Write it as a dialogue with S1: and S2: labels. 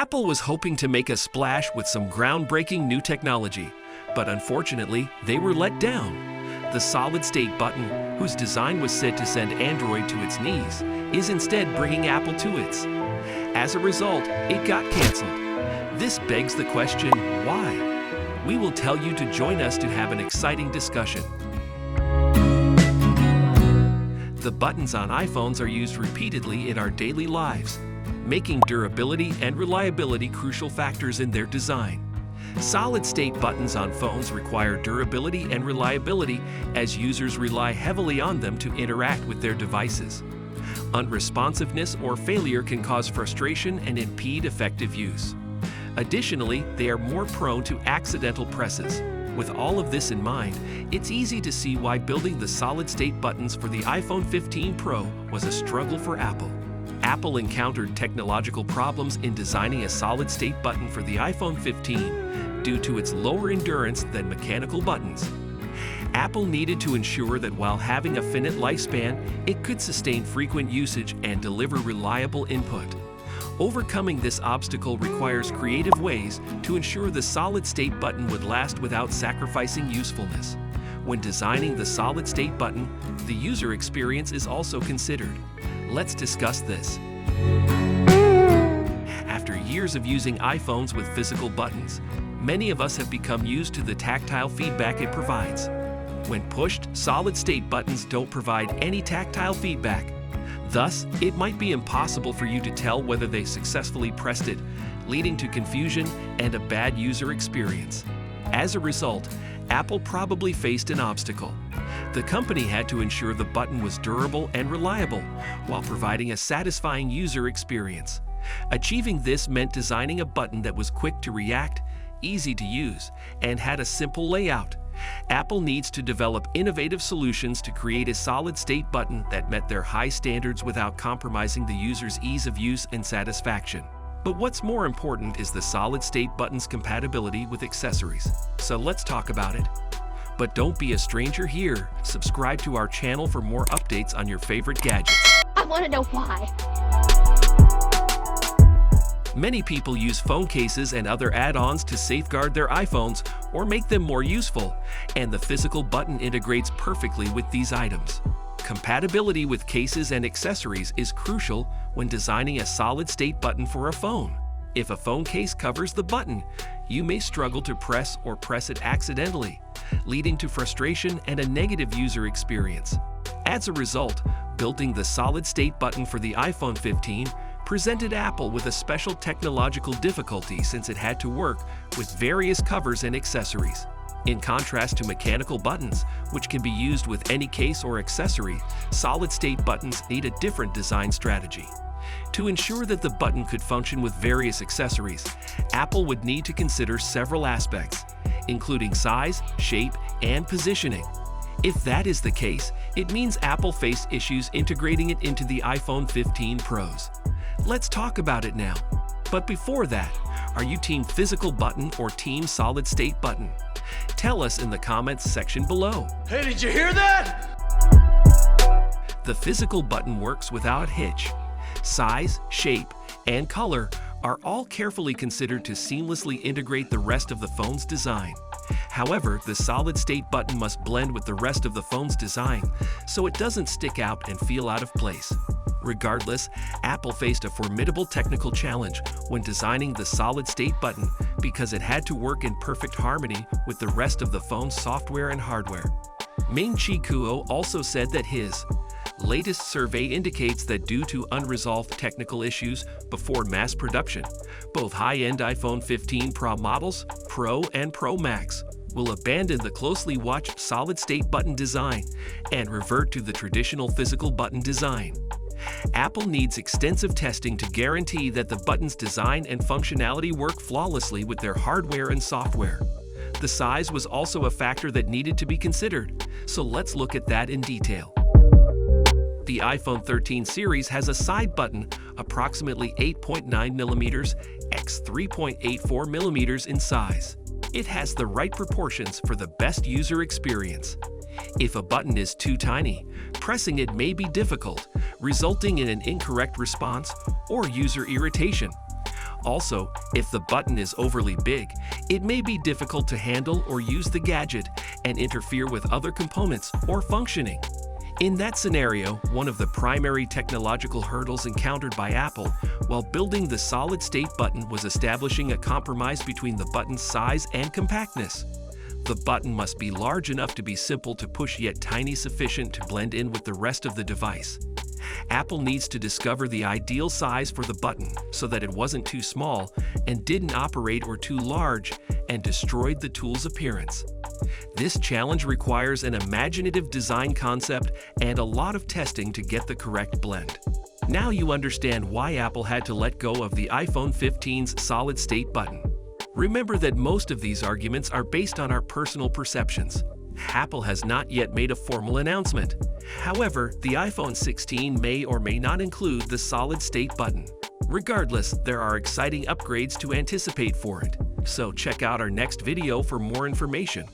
S1: Apple was hoping to make a splash with some groundbreaking new technology, but unfortunately, they were let down. The solid-state button, whose design was said to send Android to its knees, is instead bringing Apple to its. As a result, it got canceled. This begs the question, why? We will tell you to join us to have an exciting discussion. The buttons on iPhones are used repeatedly in our daily lives, making durability and reliability crucial factors in their design. Solid-state buttons on phones require durability and reliability as users rely heavily on them to interact with their devices. Unresponsiveness or failure can cause frustration and impede effective use. Additionally, they are more prone to accidental presses. With all of this in mind, it's easy to see why building the solid-state buttons for the iPhone 15 Pro was a struggle for Apple. Apple encountered technological problems in designing a solid-state button for the iPhone 15 due to its lower endurance than mechanical buttons. Apple needed to ensure that while having a finite lifespan, it could sustain frequent usage and deliver reliable input. Overcoming this obstacle requires creative ways to ensure the solid-state button would last without sacrificing usefulness. When designing the solid-state button, the user experience is also considered. Let's discuss this. After years of using iPhones with physical buttons, many of us have become used to the tactile feedback it provides. When pushed, solid-state buttons don't provide any tactile feedback. Thus, it might be impossible for you to tell whether they successfully pressed it, leading to confusion and a bad user experience. As a result, Apple probably faced an obstacle. The company had to ensure the button was durable and reliable while providing a satisfying user experience. Achieving this meant designing a button that was quick to react, easy to use, and had a simple layout. Apple needs to develop innovative solutions to create a solid-state button that met their high standards without compromising the user's ease of use and satisfaction. But what's more important is the solid-state button's compatibility with accessories. So let's talk about it. But don't be a stranger here. Subscribe to our channel for more updates on your favorite gadgets.
S2: I want to know why.
S1: Many people use phone cases and other add-ons to safeguard their iPhones or make them more useful, and the physical button integrates perfectly with these items. Compatibility with cases and accessories is crucial when designing a solid-state button for a phone. If a phone case covers the button, you may struggle to press or press it accidentally, leading to frustration and a negative user experience. As a result, building the solid-state button for the iPhone 15 presented Apple with a special technological difficulty since it had to work with various covers and accessories. In contrast to mechanical buttons, which can be used with any case or accessory, solid-state buttons need a different design strategy. To ensure that the button could function with various accessories, Apple would need to consider several aspects, including size, shape, and positioning. If that is the case, it means Apple faced issues integrating it into the iPhone 15 Pros. Let's talk about it now. But before that, are you team physical button or team solid-state button? Tell us in the comments section below.
S3: Hey, did you hear that?
S1: The physical button works without hitch. Size, shape, and color are all carefully considered to seamlessly integrate the rest of the phone's design. However, the solid-state button must blend with the rest of the phone's design so it doesn't stick out and feel out of place. Regardless, Apple faced a formidable technical challenge when designing the solid-state button because it had to work in perfect harmony with the rest of the phone's software and hardware. Ming-Chi Kuo also said that his latest survey indicates that due to unresolved technical issues before mass production, both high-end iPhone 15 Pro models, Pro and Pro Max, will abandon the closely watched solid-state button design and revert to the traditional physical button design. Apple needs extensive testing to guarantee that the button's design and functionality work flawlessly with their hardware and software. The size was also a factor that needed to be considered, so let's look at that in detail. The iPhone 13 series has a side button approximately 8.9mm x 3.84mm in size. It has the right proportions for the best user experience. If a button is too tiny, pressing it may be difficult, resulting in an incorrect response or user irritation. Also, if the button is overly big, it may be difficult to handle or use the gadget and interfere with other components or functioning. In that scenario, one of the primary technological hurdles encountered by Apple while building the solid-state button was establishing a compromise between the button's size and compactness. The button must be large enough to be simple to push yet tiny sufficient to blend in with the rest of the device. Apple needs to discover the ideal size for the button so that it wasn't too small and didn't operate or too large and destroyed the tool's appearance. This challenge requires an imaginative design concept and a lot of testing to get the correct blend. Now you understand why Apple had to let go of the iPhone 15's solid-state button. Remember that most of these arguments are based on our personal perceptions. Apple has not yet made a formal announcement. However, the iPhone 16 may or may not include the solid-state button. Regardless, there are exciting upgrades to anticipate for it. So check out our next video for more information.